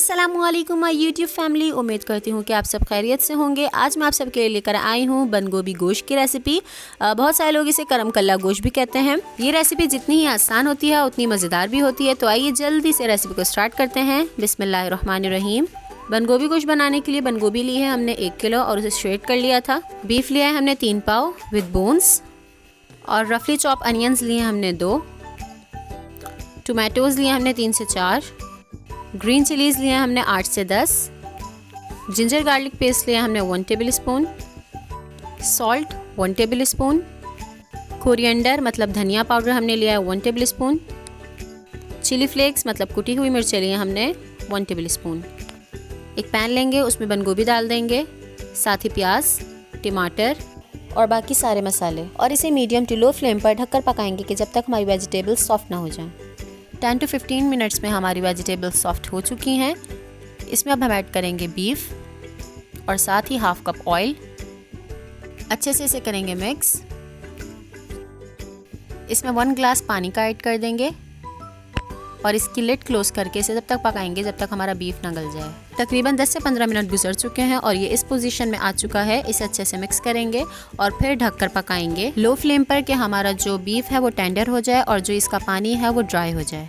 अस्सलामुअलैकुम my YouTube family. उम्मीद करती हूँ कि आप सब खैरियत से होंगे। आज मैं आप सबके लिए लेकर आई हूँ बंद गोभी गोश्त की रेसिपी। बहुत सारे लोग इसे करम कल्ला गोश्त भी कहते हैं। ये रेसिपी जितनी ही आसान होती है उतनी मज़ेदार भी होती है। तो आइए जल्दी से रेसिपी को स्टार्ट करते हैं। बिस्मिल्लाहिर्रहमानिर्रहीम। बंद गोभी गोश्त बनाने के लिए बंद गोभी ली है हमने 1 किलो और उसे श्रेड कर लिया था। बीफ लिया है हमने 3 पाव विद बोन्स और रफली चॉप अनियंस लिए हमने 2। टोमेटोज़ लिए हमने 3 से 4। ग्रीन चिलीज़ लिए हमने 8 से 10। जिंजर गार्लिक पेस्ट लिया हमने 1 table spoon. Salt 1 table spoon. Coriander मतलब धनिया पाउडर हमने लिया है 1 टेबल स्पून। चिली फ्लेक्स मतलब कुटी हुई मिर्चें लिए हमने 1 टेबल स्पून। एक पैन लेंगे, उसमें बंद गोभी डाल देंगे, साथ ही प्याज, टमाटर और बाकी सारे मसाले, और इसे मीडियम टू लो फ्लेम पर ढककर पकाएंगे कि जब तक हमारी वेजिटेबल्स सॉफ्ट ना हो जाएं। 10 to 15 मिनट्स में हमारी वेजिटेबल्स सॉफ्ट हो चुकी हैं। इसमें अब हम ऐड करेंगे बीफ और साथ ही हाफ कप ऑयल। अच्छे से इसे करेंगे मिक्स। इसमें 1 ग्लास पानी का ऐड कर देंगे और इसकी लिड क्लोज करके इसे जब तक पकाएंगे जब तक हमारा बीफ ना गल जाए। तकरीबन 10 से 15 मिनट गुजर चुके हैं और ये इस पोजीशन में आ चुका है। इसे अच्छे से मिक्स करेंगे और फिर ढककर पकाएंगे लो फ्लेम पर कि हमारा जो बीफ है वो टेंडर हो जाए और जो इसका पानी है वो ड्राई हो जाए।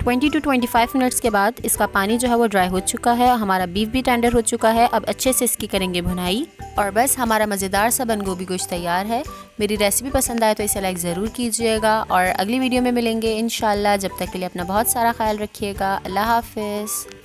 20 to 25 मिनट्स के बाद इसका पानी जो है वो ड्राई हो चुका है, हमारा बीफ भी टेंडर हो चुका है। अब अच्छे से इसकी करेंगे भुनाई और बस हमारा मज़ेदार सा बंद गोभी गोश्त तैयार है। मेरी रेसिपी पसंद आए तो इसे लाइक ज़रूर कीजिएगा और अगली वीडियो में मिलेंगे इंशाल्लाह। जब तक के लिए अपना बहुत सारा ख्याल रखिएगा। अल्लाह हाफ़िज़।